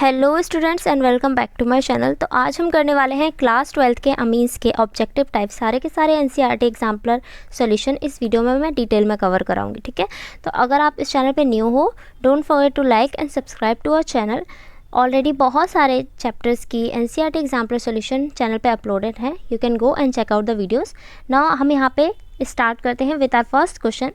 Hello students and welcome back to my channel. तो आज हम करने वाले हैं क्लास 12th के अमीन्स के ऑब्जेक्टिव टाइप सारे के सारे एनसीईआरटी एग्जाम्पलर सॉल्यूशन इस वीडियो में मैं डिटेल में कवर कराऊंगी। ठीक है, तो अगर आप इस चैनल पे न्यू हो, don't forget to like and subscribe to our channel. Already बहुत सारे चैप्टर्स की एनसीईआरटी एग्जाम्पलर सॉल्यूशन चैनल पे अपलोडेड है, you can go and check out the videos. Now हम यहाँ पे स्टार्ट करते हैं with our first question.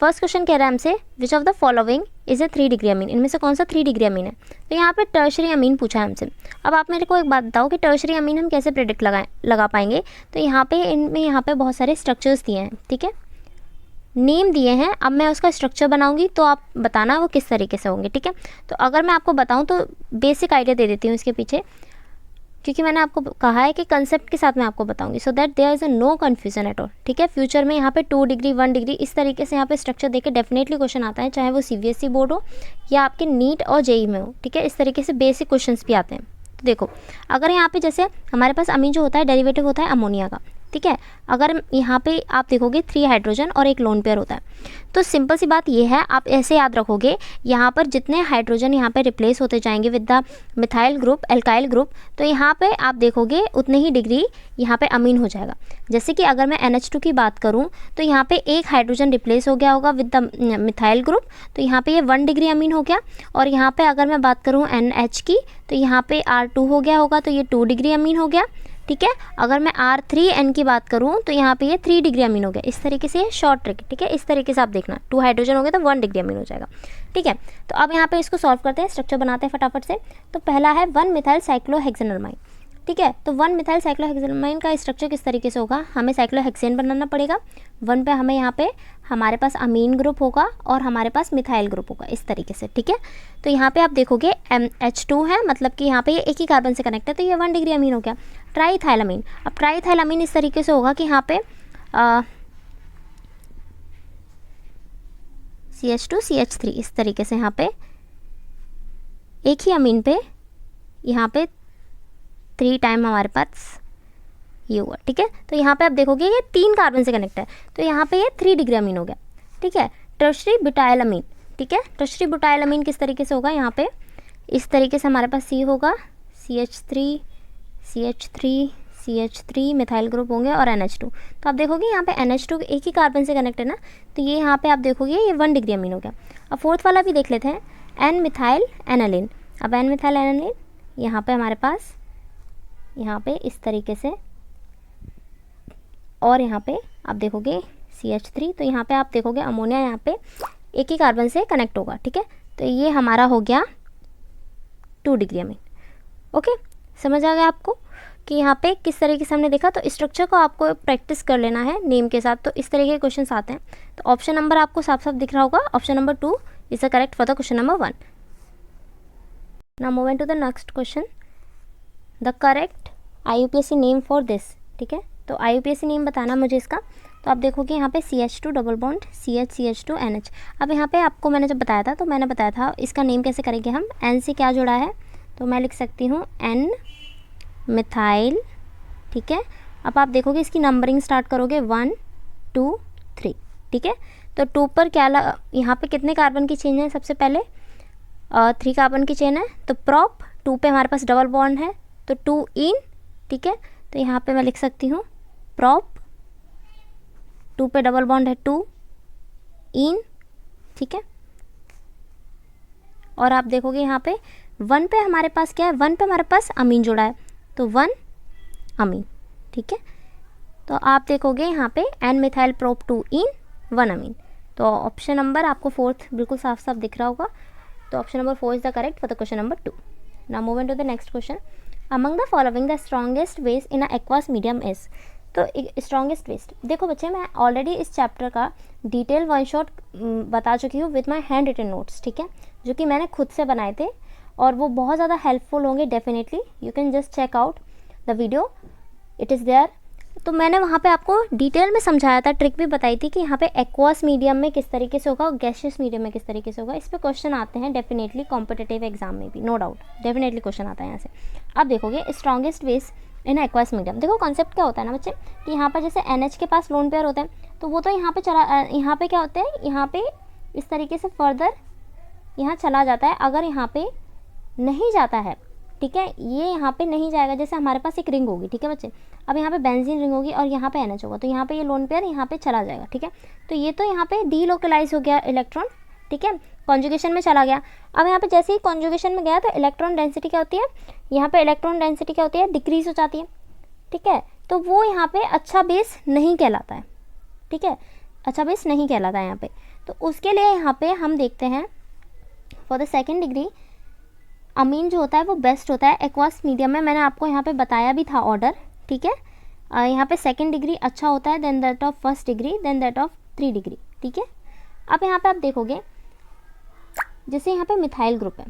First question कह रहा है हमसे which of the following is a 3 degree amine, इनमें से कौन सा 3 डिग्री अमीन है। तो यहाँ पे टर्शरी अमीन पूछा है हमसे। अब आप मेरे को एक बात बताओ कि टर्शरी अमीन हम कैसे प्रेडिक्ट लगा पाएंगे। तो यहाँ पे बहुत सारे स्ट्रक्चर्स दिए हैं, ठीक है, नेम दिए हैं। अब मैं उसका स्ट्रक्चर बनाऊंगी तो आप बताना वो किस तरीके से होंगे। ठीक है, तो अगर मैं आपको बताऊँ तो बेसिक आइडिया दे देती हूँ इसके पीछे, क्योंकि मैंने आपको कहा है कि कंसेप्ट के साथ मैं आपको बताऊंगी so that there is a no confusion at all. ठीक है, फ्यूचर में यहाँ पे 2 डिग्री 1 डिग्री इस तरीके से यहाँ पे स्ट्रक्चर देके डेफिनेटली क्वेश्चन आता है, चाहे वो सीबीएसई बोर्ड हो या आपके नीट और जेई में हो। ठीक है, इस तरीके से बेसिक क्वेश्चंस भी आते हैं। तो देखो, अगर यहाँ पे जैसे हमारे पास अमीन जो होता है डेरिवेटिव होता है अमोनिया का। ठीक है, अगर यहाँ पे आप देखोगे 3 हाइड्रोजन और 1 लोन पेयर होता है, तो सिंपल सी बात ये है, आप ऐसे याद रखोगे यहाँ पर जितने हाइड्रोजन यहाँ पे रिप्लेस होते जाएंगे with the methyl group alkyl group, तो यहाँ पे आप देखोगे उतने ही डिग्री यहाँ पे अमीन हो जाएगा। जैसे कि अगर मैं NH2 की बात करूँ तो यहाँ पे 1 हाइड्रोजन रिप्लेस हो गया होगा विद द मिथाइल ग्रुप, तो यहाँ पे ये 1 डिग्री अमीन हो गया। और यहाँ पे अगर मैं बात करूँ NH की, तो यहाँ पे R2 हो गया होगा, तो ये 2 डिग्री अमीन हो गया। ठीक है, अगर मैं R3N की बात करूँ तो यहाँ पे ये 3 डिग्री अमीन हो गया। इस तरीके से ये शॉर्ट ट्रिक। ठीक है, इस तरीके से आप देखना, 2 हाइड्रोजन हो गया तो 1 डिग्री अमीन हो जाएगा। ठीक है, तो अब यहाँ पे इसको सॉल्व करते हैं, स्ट्रक्चर बनाते हैं फटाफट से। तो पहला है 1 मिथाइल साइक्लोहेक्सेनमाइन। ठीक है, तो 1 मिथाइल साइक्लोहेक्सेनमाइन का स्ट्रक्चर किस तरीके से होगा, हमें साइक्लोहेक्सेन बनाना पड़ेगा। 1 पे हमें यहाँ पे हमारे पास अमीन ग्रुप होगा और हमारे पास मिथाइल ग्रुप होगा इस तरीके से। ठीक है, तो यहाँ पे आप देखोगे H2 है, मतलब कि यहाँ पे ये एक ही कार्बन से कनेक्ट है, तो ये 1 डिग्री अमीन हो गया। ट्राईथाइलामीन, अब ट्राईथाइलामीन इस तरीके से होगा कि यहाँ पे CH2 CH3 इस तरीके से, यहाँ पे एक ही अमीन पे यहाँ पे 3 टाइम हमारे पास ये हुआ। ठीक है, तो यहाँ पे आप देखोगे ये 3 कार्बन से कनेक्ट है, तो यहाँ पे ये 3 डिग्री अमीन हो गया। ठीक है, टर्शरी ब्यूटाइल अमीन। ठीक है, टर्शरी ब्यूटाइल अमीन किस तरीके से होगा, यहाँ पे इस तरीके से हमारे पास C होगा, CH3 CH3 CH3 methyl group होंगे और NH2। तो आप देखोगे यहाँ पे NH2 एक ही कार्बन से कनेक्ट है ना, तो ये यहाँ पे आप देखोगे ये 1 डिग्री अमीन हो गया। अब फोर्थ वाला भी देख लेते हैं, N मिथाइल एनालिन। अब N मिथाइल एनालिन यहाँ पे हमारे पास यहाँ पे इस तरीके से, और यहाँ पे आप देखोगे CH3, तो यहाँ पे आप देखोगे अमोनिया यहाँ पे एक ही कार्बन से कनेक्ट होगा। ठीक है, तो ये हमारा हो गया 2 डिग्री अमीन। ओके, समझ आ गया आपको कि यहाँ पे किस तरीके से हमने देखा। तो स्ट्रक्चर को आपको प्रैक्टिस कर लेना है नेम के साथ, तो इस तरीके के क्वेश्चंस आते हैं। तो ऑप्शन नंबर आपको साफ साफ दिख रहा होगा, option number 2 is the correct for the question number 1। Now move to the next question, the correct IUPAC name for this. ठीक है, तो IUPAC नेम बताना मुझे इसका। तो आप देखोगे यहाँ पे CH2 double bond CH NH। अब यहाँ पे आपको मैंने जब बताया था तो मैंने बताया था इसका नेम कैसे करेंगे हम, N से क्या जुड़ा है, तो मैं लिख सकती हूँ N मिथाइल। ठीक है, अब आप देखोगे इसकी नंबरिंग स्टार्ट करोगे 1 2 3। ठीक है, तो 2 पर क्या यहाँ पे कितने कार्बन की चेन है, सबसे पहले 3 कार्बन की चेन है, तो प्रॉप 2 पे हमारे पास डबल बॉन्ड है तो 2 इन। ठीक है, तो यहाँ पे मैं लिख सकती हूँ प्रॉप 2 पे डबल बॉन्ड है 2 इन। ठीक है, और आप देखोगे यहाँ पे 1 पे हमारे पास क्या है, 1 पे हमारे पास अमीन जुड़ा है, तो 1 अमीन। ठीक है, तो आप देखोगे यहाँ पे N मिथाइल प्रोप 2 इन 1 अमीन। तो ऑप्शन नंबर आपको 4th बिल्कुल साफ साफ दिख रहा होगा, तो option number 4 is the correct for the question number 2। Now move on to the next question, among the following the strongest base in a aqueous medium is. तो स्ट्रॉन्गेस्ट बेस, देखो बच्चे मैं ऑलरेडी इस चैप्टर का detail 1 shot बता चुकी हूँ with my hand written notes. ठीक है, जो कि मैंने खुद से बनाए थे और वो बहुत ज़्यादा हेल्पफुल होंगे definitely, you can just check out the video, it is there. तो मैंने वहाँ पे आपको डिटेल में समझाया था, ट्रिक भी बताई थी कि यहाँ पे एक्वास मीडियम में किस तरीके से होगा और गैसियस मीडियम में किस तरीके से होगा। इस पे क्वेश्चन आते हैं डेफिनेटली कॉम्पिटिटिव एग्जाम में भी, नो डाउट डेफिनेटली क्वेश्चन आता है यहाँ से। अब देखोगे स्ट्रॉन्गेस्ट बेस इन एक्वास मीडियम, देखो कॉन्सेप्ट क्या होता है ना बच्चे, कि यहाँ पर जैसे NH के पास लोन पेयर होते हैं, तो वो तो यहाँ पे यहाँ पे क्या होता है, यहाँ पे इस तरीके से फर्दर यहाँ चला जाता है। अगर यहाँ पे नहीं जाता है, ठीक है, ये यहाँ पे नहीं जाएगा। जैसे हमारे पास एक रिंग होगी, ठीक है बच्चे, अब यहाँ पे बेंजीन रिंग होगी और यहाँ पे NH होगा, तो यहाँ पे ये लोन पेयर यहाँ पे चला जाएगा, ठीक है। तो ये तो यहाँ पे डीलोकलाइज हो गया इलेक्ट्रॉन, ठीक है, कॉन्जुगेशन में चला गया। अब यहाँ पे जैसे ही कॉन्जुगेशन में गया तो इलेक्ट्रॉन डेंसिटी क्या होती है, यहाँ पे इलेक्ट्रॉन डेंसिटी क्या होती है, डिक्रीज हो जाती है, ठीक है। तो वो यहाँ पे अच्छा बेस नहीं कहलाता है, ठीक है, अच्छा बेस नहीं कहलाता है यहाँ पे। तो उसके लिए यहाँ पे हम देखते हैं फॉर द सेकेंड डिग्री अमीन जो होता है वो बेस्ट होता है एक्वास मीडियम में। मैंने आपको यहाँ पे बताया भी था ऑर्डर, ठीक है। यहाँ पे सेकेंड डिग्री अच्छा होता है than that of first degree than that of 3 degree, ठीक है। अब यहाँ पे आप देखोगे जैसे यहाँ पे मिथाइल ग्रुप है,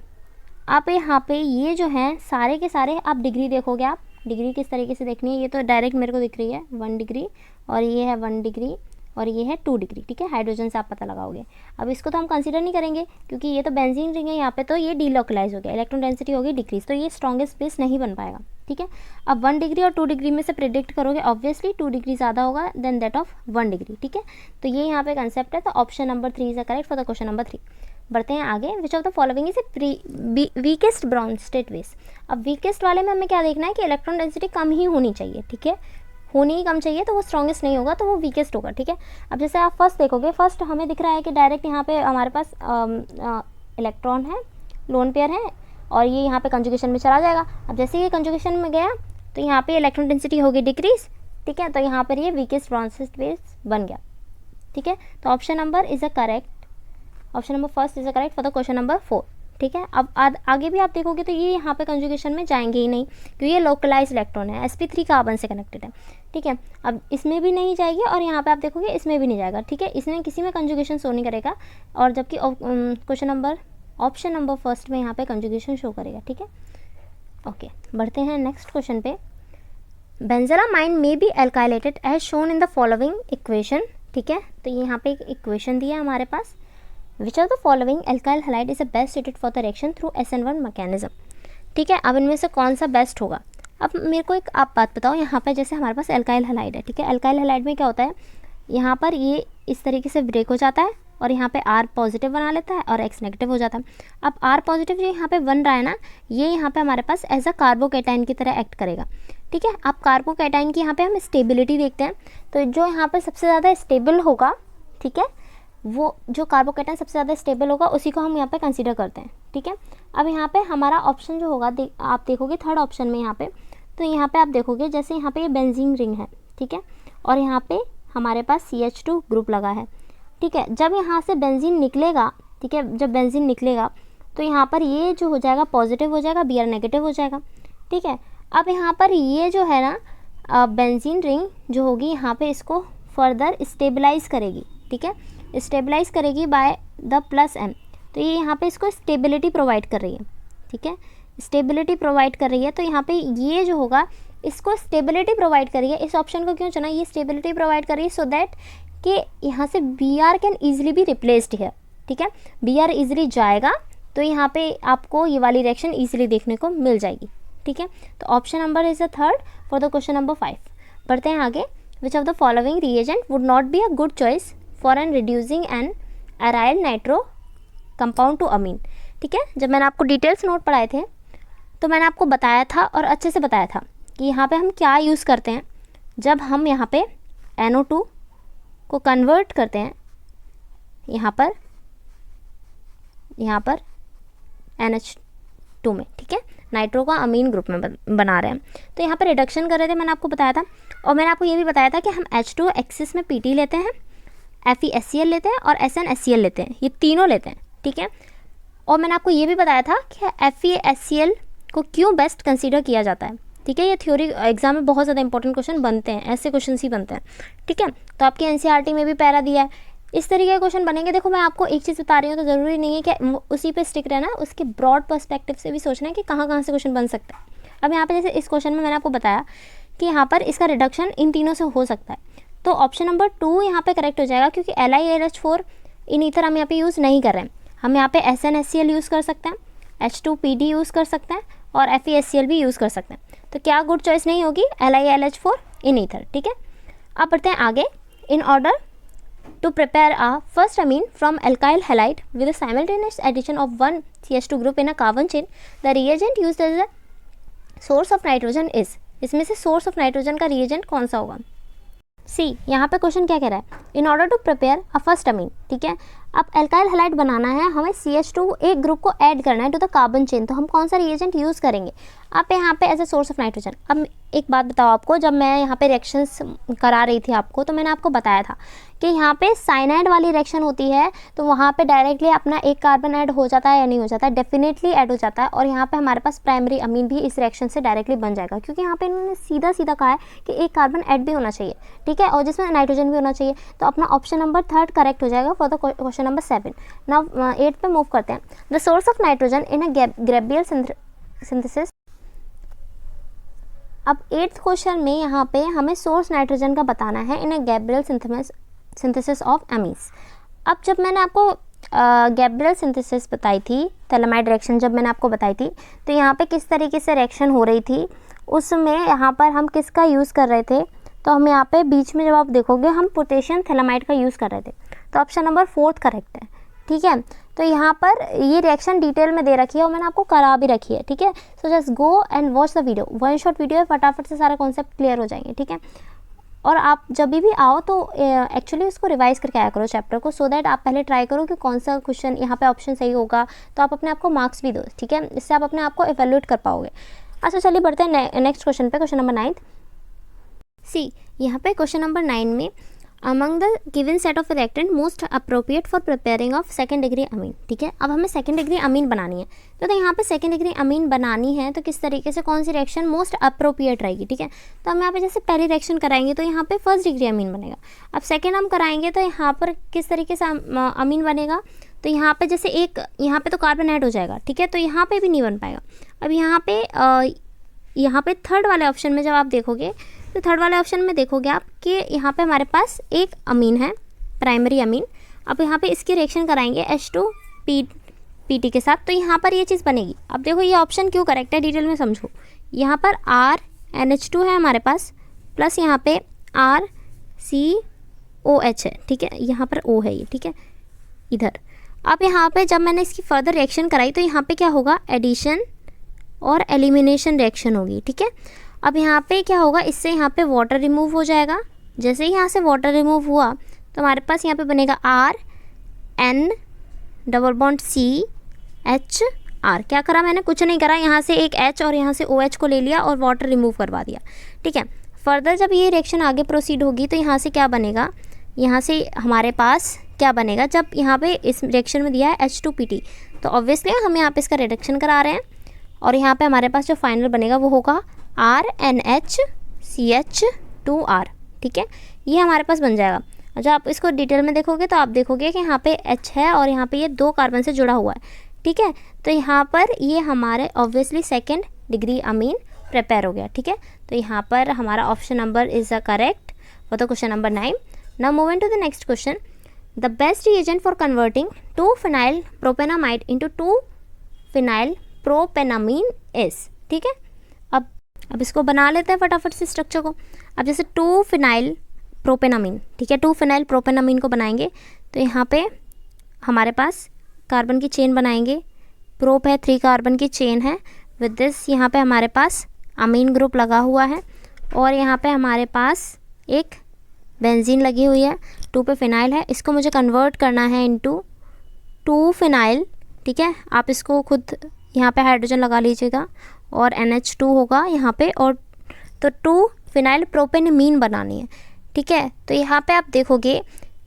आप यहाँ पे ये जो हैं सारे के सारे आप डिग्री देखोगे, आप डिग्री किस तरीके से देखनी है, ये तो डायरेक्ट मेरे को दिख रही है 1 डिग्री और ये है 1 डिग्री और ये है 2 डिग्री, ठीक है। हाइड्रोजन से आप पता लगाओगे। अब इसको तो हम कंसीडर नहीं करेंगे क्योंकि ये तो बेंजीन रिंग है यहाँ पे, तो ये डीलोकलाइज हो गया, इलेक्ट्रॉन डेंसिटी होगी डिक्रीज, तो ये स्ट्रॉन्गेस्ट बेस नहीं बन पाएगा, ठीक है। अब 1 डिग्री और 2 डिग्री में से प्रेडिक्ट करोगे, ऑब्वियसली 2 डिग्री ज़्यादा होगा देन दैट ऑफ 1 डिग्री, ठीक है। तो ये यहाँ पे कंसेप्ट है। तो option number 3 is the correct for the question number 3। बढ़ते हैं आगे। Which of the following is A weakest brown state base. अब वीकेस्ट वाले में हमें क्या देखना है कि इलेक्ट्रॉन डेंसिटी कम ही होनी चाहिए, ठीक है, होनी ही कम चाहिए, तो वो स्ट्रॉन्गेस्ट नहीं होगा, तो वो वीकेस्ट होगा, ठीक है। अब जैसे आप फर्स्ट देखोगे, फर्स्ट हमें दिख रहा है कि डायरेक्ट यहाँ पे हमारे पास इलेक्ट्रॉन है, लोन पेयर है और ये यहाँ पे कंजुगेशन में चला जाएगा। अब जैसे ये कंजुगेशन में गया तो यहाँ पे इलेक्ट्रॉन डेंसिटी होगी डिक्रीज, ठीक है, तो यहाँ पर ये वीकेस्ट ब्राउन स्टेट बेस बन गया, ठीक है। तो option number is a correct, option number first is a correct for the question number 4, ठीक है। अब आगे भी आप देखोगे तो ये यहाँ पे कंजुगेशन में जाएंगे ही नहीं क्योंकि ये लोकलाइज इलेक्ट्रॉन है, sp3 कार्बन से कनेक्टेड है, ठीक है। अब इसमें भी नहीं जाएगी और यहाँ पे आप देखोगे इसमें भी नहीं जाएगा, ठीक है, इसमें किसी में कंजुगेशन शो नहीं करेगा और जबकि question number option number first में यहाँ पे कंजुगेशन शो करेगा, ठीक है। ओके, बढ़ते हैं नेक्स्ट क्वेश्चन पे। Benzylamine may be alkylated as shown in the following equation, ठीक है। तो ये यहाँ पे एक इक्वेशन दिया है हमारे पास। Which of the following alkyl halide is the best suited for the reaction through SN1 mechanism, ठीक है। अब इनमें से कौन सा बेस्ट होगा। अब मेरे को एक आप बात बताओ, यहाँ पे जैसे हमारे पास एल्काइल हैलाइड है, ठीक है, एल्काइल हैलाइड में क्या होता है, यहाँ पर ये इस तरीके से ब्रेक हो जाता है और यहाँ पे R पॉजिटिव बना लेता है और X नेगेटिव हो जाता है। अब R पॉजिटिव जो यहाँ पे बन रहा है ना, ये यहाँ पे हमारे पास एज अ कार्बोकैटायन की तरह एक्ट करेगा, ठीक है। अब कार्बोकैटायन की यहाँ पे हम स्टेबिलिटी देखते हैं, तो जो यहाँ पे सबसे ज़्यादा स्टेबल होगा, ठीक है, वो जो कार्बोकैटायन सबसे ज़्यादा स्टेबल होगा उसी को हम यहाँ पे कंसीडर करते हैं, ठीक है। अब यहाँ पे हमारा ऑप्शन जो होगा आप देखोगे थर्ड ऑप्शन में यहाँ पे, तो यहाँ पे आप देखोगे जैसे यहाँ पे ये बेंजीन रिंग है, ठीक है, और यहाँ पे हमारे पास CH2 ग्रुप लगा है, ठीक है। जब यहाँ से बेंजीन निकलेगा, ठीक है, जब बेंजीन निकलेगा तो यहाँ पर ये जो हो जाएगा पॉजिटिव हो जाएगा, Br नेगेटिव हो जाएगा, ठीक है। अब यहाँ पर ये जो है ना बेंजीन रिंग जो होगी यहाँ पे इसको फर्दर स्टेबलाइज करेगी, ठीक है, स्टेबलाइज करेगी बाय द +M, तो ये यहाँ पे इसको स्टेबिलिटी प्रोवाइड कर रही है, ठीक है, स्टेबिलिटी प्रोवाइड कर रही है। तो यहाँ पे ये जो होगा इसको स्टेबिलिटी प्रोवाइड कर रही है। इस ऑप्शन को क्यों चुना, ये स्टेबिलिटी प्रोवाइड कर रही है सो दैट कि यहाँ से Br can easily be replaced है, ठीक है, Br ईजिली जाएगा तो यहाँ पे आपको ये वाली रिएक्शन ईजिली देखने को मिल जाएगी, ठीक है। तो option number is the third for the question number 5। बढ़ते हैं आगे। Which of the following reagent would not be a good choice for an reducing an aryl nitro compound to amine, ठीक है। जब मैंने आपको डिटेल्स नोट पढ़ाए थे तो मैंने आपको बताया था और अच्छे से बताया था कि यहाँ पे हम क्या यूज़ करते हैं जब हम यहाँ पे NO2 को कन्वर्ट करते हैं यहाँ पर NH2 में, ठीक है, नाइट्रो का अमीन ग्रुप में बना रहे हैं। तो यहाँ पर रिडक्शन कर रहे थे, मैंने आपको बताया था, और मैंने आपको ये भी बताया था कि हम H2 एक्सिस में PT लेते हैं, FeHCl लेते हैं और SnHCl लेते हैं, ये तीनों लेते हैं, ठीक है। और मैंने आपको ये भी बताया था कि FeHCl को क्यों बेस्ट कंसीडर किया जाता है, ठीक है। ये थ्योरी एग्जाम में बहुत ज़्यादा इंपॉर्टेंट क्वेश्चन बनते हैं, ऐसे क्वेश्चन ही बनते हैं, ठीक है। तो आपके NCERT में भी पैरा दिया है, इस तरीके के क्वेश्चन बनेंगे। देखो मैं आपको एक चीज़ बता रही हूँ, तो ज़रूरी नहीं है कि उसी पे स्टिक रहना, उसके ब्रॉड पर्सपेक्टिव से भी सोचना है कि कहाँ कहाँ से क्वेश्चन बन सकता है। अब यहाँ पे जैसे इस क्वेश्चन में मैंने आपको बताया कि यहाँ पर इसका रिडक्शन इन तीनों से हो सकता है, तो ऑप्शन नंबर 2 यहाँ पे करेक्ट हो जाएगा क्योंकि LiAlH4 इन ईथर हम यहाँ पे यूज़ नहीं कर रहे हैं। हम यहाँ पे SnHCl यूज़ कर सकते हैं, H2PD यूज़ कर सकते हैं और FeHCl भी यूज़ कर सकते हैं। तो क्या गुड चॉइस नहीं होगी LiAlH4 इन ईथर, ठीक है। अब बढ़ते हैं आगे। In order to prepare a first amine from alkyl halide with a simultaneous addition of one CH2 group in a carbon chain, the reagent used as a source of nitrogen is। इसमें से source of nitrogen का reagent कौन सा होगा? सी, यहाँ पे question क्या कह रहा है, in order to prepare a first amine, ठीक है, अब एल्काइल हैलाइड बनाना है, हमें CH2 एक ग्रुप को ऐड करना है टू द कार्बन चेन, तो हम कौन सा रिएजेंट यूज़ करेंगे? आप यहाँ पे as a source of nitrogen. अब एक बात बताओ आपको, जब मैं यहाँ पे रिएक्शंस करा रही थी आपको, तो मैंने आपको बताया था कि यहाँ पे साइनाइड वाली रिएक्शन होती है तो वहाँ पे डायरेक्टली अपना एक कार्बन ऐड हो जाता है या नहीं हो जाता है? डेफिनेटली ऐड हो जाता है, और यहाँ पे हमारे पास प्राइमरी अमीन भी इस रिएक्शन से डायरेक्टली बन जाएगा, क्योंकि यहाँ पे इन्होंने सीधा सीधा कहा है कि एक कार्बन ऐड भी होना चाहिए, ठीक है, और जिसमें नाइट्रोजन भी होना चाहिए। तो अपना ऑप्शन नंबर 3 करेक्ट हो जाएगा for the question number 7। Now 8 पे मूव करते हैं। The source of nitrogen in a Gabriel synthesis. अब 8th क्वेश्चन में यहाँ पे हमें सोर्स नाइट्रोजन का बताना है इन अ गैब्रियल सिंथेसिस ऑफ अमीन्स। अब जब मैंने आपको गैब्रियल सिंथेसिस बताई थी, थैलेमाइड रिएक्शन जब मैंने आपको बताई थी, तो यहाँ पे किस तरीके से रिएक्शन हो रही थी, उसमें यहाँ पर हम किसका यूज़ कर रहे थे, तो हम यहाँ पे बीच में जब आप देखोगे हम पोटेशियम थैलेमाइड का यूज़ कर रहे थे। तो ऑप्शन नंबर 4 करेक्ट है, ठीक है। तो यहाँ पर ये रिएक्शन डिटेल में दे रखी है और मैंने आपको करा भी रखी है, ठीक है। So just go and watch the video, 1 short video है, फटाफट से सारा कॉन्सेप्ट क्लियर हो जाएंगे, ठीक है। और आप जब भी आओ तो एक्चुअली उसको रिवाइज करके आया करो चैप्टर को, सो दैट आप पहले ट्राई करो कि कौन सा क्वेश्चन यहाँ पे ऑप्शन सही होगा, तो आप अपने आप को मार्क्स भी दो, ठीक है, इससे आप अपने आप को एवेल्यूएट कर पाओगे। अच्छा चलिए बढ़ते हैं नेक्स्ट क्वेश्चन पे, क्वेश्चन नंबर 9। सी, यहाँ पे क्वेश्चन नंबर 9 में among the given set of reactant most appropriate for preparing of second degree अमीन, ठीक है। अब हमें सेकेंड डिग्री अमीन बनानी है, तो यहाँ पे सेकेंड डिग्री अमीन बनानी है तो किस तरीके से कौन सी रिएक्शन मोस्ट अप्रोप्रिएट रहेगी, ठीक है। तो हम यहाँ पे जैसे पहली रिएक्शन कराएंगे तो यहाँ पे फर्स्ट डिग्री अमीन बनेगा। अब सेकेंड हम कराएंगे तो यहाँ पर किस तरीके से अमीन बनेगा, तो यहाँ पे जैसे एक यहाँ पे तो कार्बन ऐड हो जाएगा, ठीक है, तो यहाँ पे भी नहीं बन पाएगा। अब यहाँ पे थर्ड वाले ऑप्शन में जब आप देखोगे तो थर्ड वाले ऑप्शन में देखोगे आप कि यहाँ पे हमारे पास एक अमीन है, प्राइमरी अमीन। अब यहाँ पे इसकी रिएक्शन कराएंगे H2PT के साथ, तो यहाँ पर ये चीज़ बनेगी। अब देखो ये ऑप्शन क्यों करेक्ट है, डिटेल में समझो। यहाँ पर RNH2 है हमारे पास, प्लस यहाँ पे RCOH है, ठीक है, यहाँ पर O है ये, ठीक है, इधर। अब यहाँ पे जब मैंने इसकी फर्दर रिएक्शन कराई तो यहाँ पे क्या होगा, एडिशन और एलिमिनेशन रिएक्शन होगी, ठीक है। अब यहाँ पे क्या होगा, इससे यहाँ पे वाटर रिमूव हो जाएगा। जैसे ही यहाँ से वाटर रिमूव हुआ तो हमारे पास यहाँ पे बनेगा RN डबल बॉन्ड CHR। क्या करा मैंने, कुछ नहीं करा, यहाँ से एक H और यहाँ से OH को ले लिया और वाटर रिमूव करवा दिया, ठीक है। फर्दर जब ये रिएक्शन आगे प्रोसीड होगी तो यहाँ से क्या बनेगा, यहाँ से हमारे पास क्या बनेगा, जब यहाँ पे इस रिएक्शन में दिया है H2PT, तो ऑब्वियसली हम यहाँ पे इसका रिडक्शन करा रहे हैं और यहाँ पे हमारे पास जो फाइनल बनेगा वो होगा RNHCH2R, ठीक है, ये हमारे पास बन जाएगा। जब आप इसको डिटेल में देखोगे तो आप देखोगे कि यहाँ पे H है और यहाँ पे ये 2 कार्बन से जुड़ा हुआ है, ठीक है। तो यहाँ पर ये हमारे obviously second degree amine prepare हो गया, ठीक है। तो यहाँ पर हमारा option number is a correct for the question number 9। Now moving to the next question. The best reagent for converting 2-phenyl propanamide into 2-phenyl propanamine is, ठीक है। अब इसको बना लेते हैं फटाफट से स्ट्रक्चर को। अब जैसे 2-phenyl प्रोपेनामीन, ठीक है, 2-phenyl प्रोपेनामीन को बनाएंगे तो यहाँ पे हमारे पास कार्बन की चेन बनाएंगे, प्रोप है 3 कार्बन की चेन है, विद दिस यहाँ पे हमारे पास अमीन ग्रुप लगा हुआ है और यहाँ पे हमारे पास एक बेंजीन लगी हुई है, 2 पे फिनाइल है। इसको मुझे कन्वर्ट करना है इनटू 2-phenyl, ठीक है। आप इसको खुद यहाँ पे हाइड्रोजन लगा लीजिएगा और NH2 होगा यहाँ पे, और तो 2-phenyl प्रोपेनामीन बनानी है, ठीक है। तो यहाँ पे आप देखोगे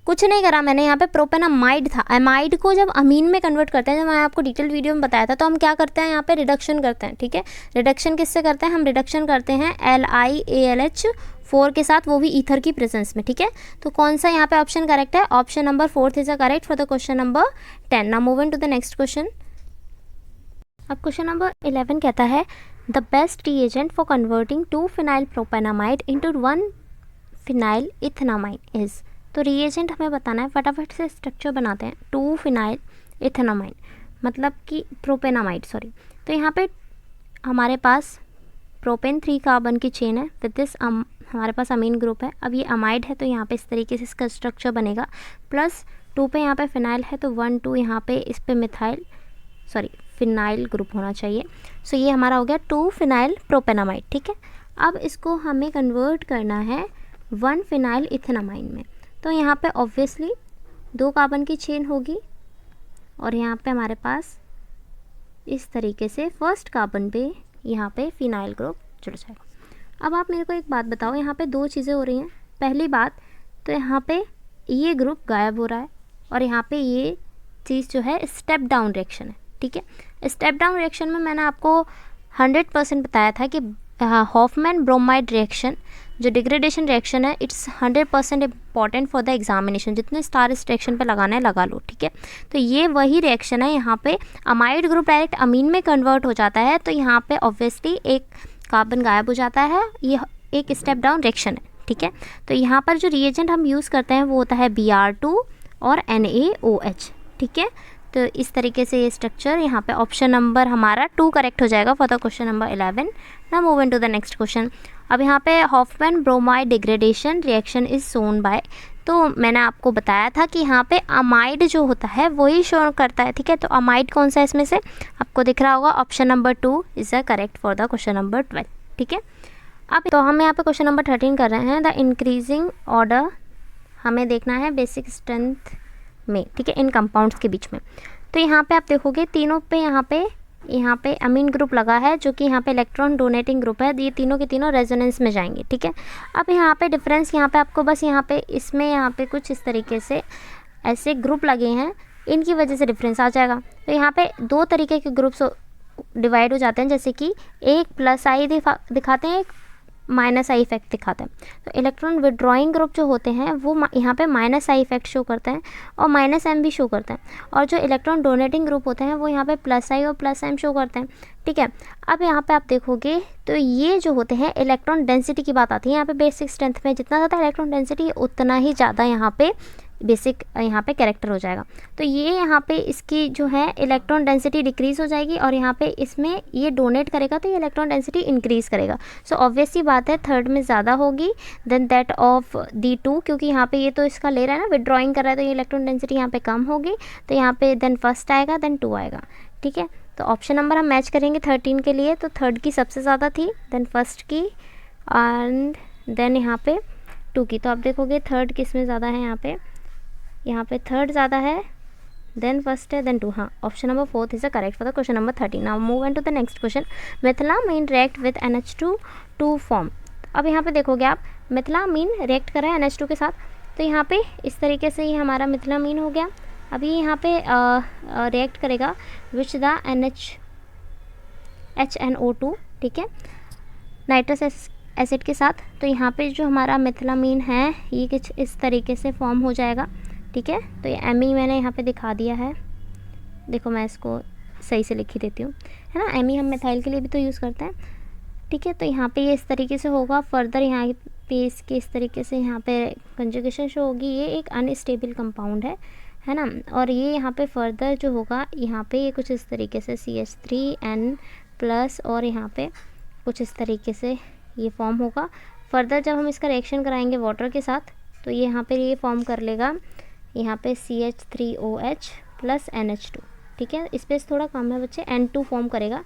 कुछ नहीं करा मैंने, यहाँ पे प्रोपेनामाइड था, एमाइड को जब अमीन में कन्वर्ट करते हैं, जब मैं आपको डिटेल वीडियो में बताया था, तो हम क्या करते हैं, यहाँ पे रिडक्शन करते हैं, ठीक है। रिडक्शन किससे करते हैं, हम रिडक्शन करते हैं LiAlH4 के साथ, वो भी ईथर की प्रेजेंस में, ठीक है। तो कौन सा यहाँ पे ऑप्शन करेक्ट है, option number 4 is a correct for the question number 10। Now moving to the next question. अब क्वेश्चन नंबर 11 कहता है the best reagent for converting 2-phenyl propanamide into 1-phenyl ethanamine is. तो रिएजेंट हमें बताना है, फटाफट से स्ट्रक्चर बनाते हैं। 2-phenyl इथेनामाइन मतलब कि प्रोपेनामाइड, सॉरी। तो यहाँ पे हमारे पास प्रोपेन 3 कार्बन की चेन है, विद दिस हमारे पास अमीन ग्रुप है। अब ये अमाइड है तो यहाँ पे इस तरीके से इसका स्ट्रक्चर बनेगा। प्लस 2 पे यहाँ पे फिनाइल है तो 1 2 यहाँ पे इस पे फिनाइल ग्रुप होना चाहिए। सो ये हमारा हो गया 2 फिनाइल प्रोपेनामाइड। ठीक है, अब इसको हमें कन्वर्ट करना है 1 फिनाइल इथेनामाइन में। तो यहाँ पे ऑब्वियसली 2 कार्बन की चेन होगी और यहाँ पे हमारे पास इस तरीके से फर्स्ट कार्बन पे यहाँ पे फिनाइल ग्रुप जुड़ जाएगा। अब आप मेरे को एक बात बताओ, यहाँ पे 2 चीज़ें हो रही हैं। पहली बात तो यहाँ पे ये ग्रुप गायब हो रहा है और यहाँ पे ये चीज़ जो है स्टेप डाउन रिएक्शन है। ठीक है, स्टेप डाउन रिएक्शन में मैंने आपको 100% बताया था कि हॉफमैन ब्रोमाइड रिएक्शन जो डिग्रेडेशन रिएक्शन है, it's 100% important for the examination. जितने स्टार इस रिएक्शन पे लगाना है लगा लो। ठीक है, तो ये वही रिएक्शन है। यहाँ पे अमाइड ग्रुप डायरेक्ट अमीन में कन्वर्ट हो जाता है तो यहाँ पे ऑब्वियसली एक कार्बन गायब हो जाता है। ये एक स्टेप डाउन रिएक्शन है। ठीक है, तो यहाँ पर जो रिएजेंट हम यूज़ करते हैं वो होता है Br2 और NaOH। ठीक है, तो इस तरीके से ये स्ट्रक्चर यहाँ पे ऑप्शन नंबर हमारा 2 करेक्ट हो जाएगा for the question number 11। Now move into the next question. अब यहाँ पे Hoffmann bromide degradation reaction is shown by, तो मैंने आपको बताया था कि यहाँ पे अमाइड जो होता है वही शो करता है। ठीक है, तो अमाइड कौन सा है इसमें से आपको दिख रहा होगा, option number 2 is the correct for the question number 12। ठीक है, अब तो हम यहाँ पे क्वेश्चन नंबर 13 कर रहे हैं। द इंक्रीजिंग ऑर्डर हमें देखना है बेसिक स्ट्रेंथ में। ठीक है, इन कंपाउंड्स के बीच में। तो यहाँ पे आप देखोगे तीनों पे यहाँ पे अमीन ग्रुप लगा है जो कि यहाँ पे इलेक्ट्रॉन डोनेटिंग ग्रुप है। ये तीनों के तीनों रेजोनेंस में जाएंगे। ठीक है, अब यहाँ पे डिफरेंस यहाँ पे आपको बस यहाँ पे कुछ इस तरीके से ऐसे ग्रुप लगे हैं, इनकी वजह से डिफरेंस आ जाएगा। तो यहाँ पे 2 तरीके के ग्रुप्स डिवाइड हो जाते हैं, जैसे कि एक प्लस आई दिखाते हैं, एक माइनस आई इफेक्ट दिखाते हैं। तो इलेक्ट्रॉन विड्रॉइंग ग्रुप जो होते हैं वो यहाँ पे माइनस आई इफेक्ट शो करते हैं और माइनस एम भी शो करते हैं, और जो इलेक्ट्रॉन डोनेटिंग ग्रुप होते हैं वो यहाँ पे प्लस आई और प्लस एम शो करते हैं। ठीक है, अब यहाँ पे आप देखोगे तो ये जो होते हैं इलेक्ट्रॉन डेंसिटी की बात आती है। यहाँ पे बेसिक स्ट्रेंथ में जितना ज़्यादा इलेक्ट्रॉन डेंसिटी उतना ही ज़्यादा यहाँ पे बेसिक यहाँ पे कैरेक्टर हो जाएगा। तो ये यहाँ पे इसकी जो है इलेक्ट्रॉन डेंसिटी डिक्रीज़ हो जाएगी और यहाँ पे इसमें ये डोनेट करेगा तो ये इलेक्ट्रॉन डेंसिटी इंक्रीज़ करेगा। सो ऑब्वियसली बात है थर्ड में ज़्यादा होगी देन दैट ऑफ D2, क्योंकि यहाँ पे ये तो इसका ले रहा है ना, विड्रॉइंग कर रहा है, तो ये इलेक्ट्रॉन डेंसिटी यहाँ पे कम होगी। तो यहाँ पे देन फर्स्ट आएगा देन 2 आएगा। ठीक है, तो ऑप्शन नंबर हम मैच करेंगे 13 के लिए। तो थर्ड की सबसे ज़्यादा थी, देन फर्स्ट की एंड देन यहाँ पे 2 की। तो आप देखोगे थर्ड किस में ज़्यादा है, यहाँ पे थर्ड ज़्यादा है, देन फर्स्ट है, देन 2। हाँ, option number 4 is the correct for the question number 13। Now move on to the next question. Methylamine react with NH2 to form. अब यहाँ पे देखोगे आप मेथिलामीन रिएक्ट कर रहा है NH2 के साथ, तो यहाँ पे इस तरीके से ये हमारा मेथिलामीन हो गया। अभी यहाँ पे रिएक्ट करेगा विच द HNO2। ठीक है, नाइट्रस एसिड के साथ। तो यहाँ पे जो हमारा मेथिलामीन है ये कुछ इस तरीके से फॉर्म हो जाएगा। ठीक है, तो ये एमी मैंने यहाँ पे दिखा दिया है, देखो मैं इसको सही से लिख ही देती हूँ, है ना। एमी हम मिथाइल के लिए भी तो यूज़ करते हैं। ठीक है, तो यहाँ पे ये इस तरीके से होगा। फर्दर यहाँ पे इसके इस तरीके से यहाँ पे कंजुगेशन शो होगी। ये एक अनस्टेबल कंपाउंड है ना। और ये यहाँ पे फर्दर जो होगा यहाँ पे ये कुछ इस तरीके से CH3N+ और यहाँ पे कुछ इस तरीके से ये फॉर्म होगा। फर्दर जब हम इसका रिएक्शन कराएंगे वाटर के साथ तो ये यहाँ पे ये फॉर्म कर लेगा यहाँ पे CH3OH + NH2। ठीक है, स्पेस थोड़ा कम है बच्चे, N2 फॉर्म करेगा।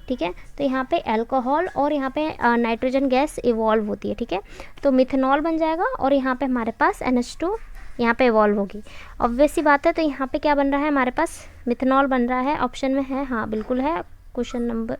ठीक है, तो यहाँ पे अल्कोहल और यहाँ पे नाइट्रोजन गैस इवॉल्व होती है। ठीक है, तो मिथेनॉल बन जाएगा और यहाँ पे हमारे पास NH2 यहाँ पे इवॉल्व होगी। ऑब्वियस सी बात है, तो यहाँ पे क्या बन रहा है हमारे पास, मिथेनॉल बन रहा है। ऑप्शन में है, हाँ बिल्कुल है। क्वेश्चन नंबर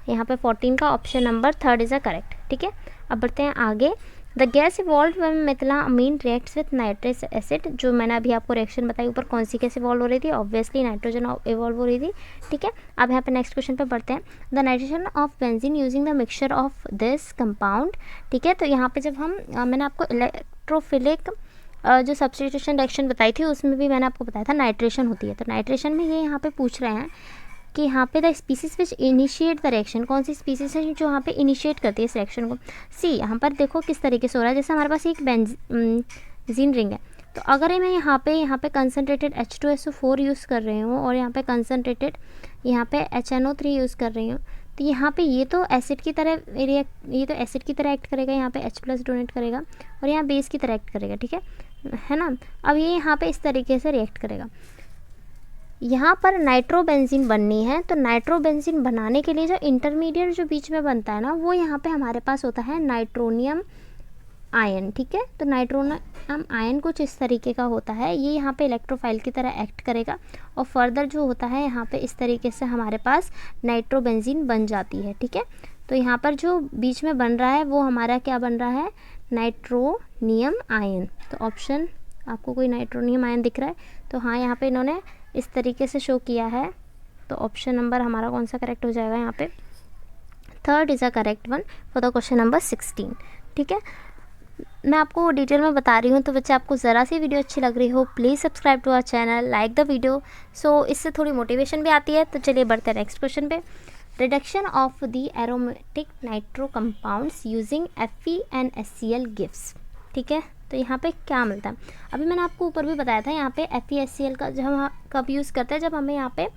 यहाँ पे 14 का option number 3 is a correct. ठीक है, अब बढ़ते हैं आगे। The gas evolve when methylamine reacts with nitrous acid. जो मैंने अभी आपको रिएक्शन बताई ऊपर कौन सी गैस इवॉल्व हो रही थी, ऑब्वियसली नाइट्रोजन इवॉल्व हो रही थी। ठीक है, अब यहाँ पे नेक्स्ट क्वेश्चन पे बढ़ते हैं। The nitration of benzene using the mixture of this compound. ठीक है, तो यहाँ पे जब हम मैंने आपको इलेक्ट्रोफिलिक जो सब्स्टिट्यूशन रिएक्शन बताई थी उसमें भी मैंने आपको बताया था नाइट्रेशन होती है। तो नाइट्रेशन में ये यहाँ पे पूछ रहे हैं कि यहाँ पे the species which initiate the reaction, कौन सी स्पीसीज है जो यहाँ पे इनिशिएट करती है इस रिएक्शन को। सी यहाँ पर देखो किस तरीके से हो रहा है। जैसे हमारे पास एक बेंजीन रिंग है, तो अगर मैं यहाँ पे कंसनट्रेटेड H2SO4 यूज़ कर रही हूँ और यहाँ पे कंसनट्रेटेड यहाँ पे HNO3 यूज़ कर रही हूँ, तो यहाँ पे ये तो एसिड की तरह ये तो एसिड की तरह एक्ट करेगा, यहाँ पे H+ डोनेट करेगा और यहाँ बेस की तरह एक्ट करेगा, ठीक है ना। अब ये यहाँ पे इस तरीके से रिएक्ट करेगा। यहाँ पर नाइट्रोबेंजीन बननी है, तो नाइट्रोबेंजीन बनाने के लिए जो इंटरमीडिएट जो बीच में बनता है ना, वो यहाँ पे हमारे पास होता है नाइट्रोनियम आयन, ठीक है। तो नाइट्रोनियम आयन कुछ इस तरीके का होता है, ये यहाँ पे इलेक्ट्रोफाइल की तरह एक्ट करेगा और फर्दर जो होता है यहाँ पे इस तरीके से हमारे पास नाइट्रोबेंजीन बन जाती है, ठीक है। तो यहाँ पर जो बीच में बन रहा है वो हमारा क्या बन रहा है, नाइट्रोनियम आयन। तो ऑप्शन, आपको कोई नाइट्रोनियम आयन दिख रहा है? तो हाँ, यहाँ पे इन्होंने इस तरीके से शो किया है। तो ऑप्शन नंबर हमारा कौन सा करेक्ट हो जाएगा यहाँ पे? Third is a correct one for the question number 16, ठीक है। मैं आपको डिटेल में बता रही हूँ, तो बच्चे आपको ज़रा सी वीडियो अच्छी लग रही हो, please subscribe to our channel, like the video, so इससे थोड़ी मोटिवेशन भी आती है। तो चलिए बढ़ते हैं नेक्स्ट क्वेश्चन पे। Reduction of the aromatic nitro compounds using FeNSCl gives, ठीक है। तो यहाँ पे क्या मिलता है? अभी मैंने आपको ऊपर भी बताया था, यहाँ पे FeSCl का जब हम कब यूज़ करते हैं, जब हमें यहाँ पे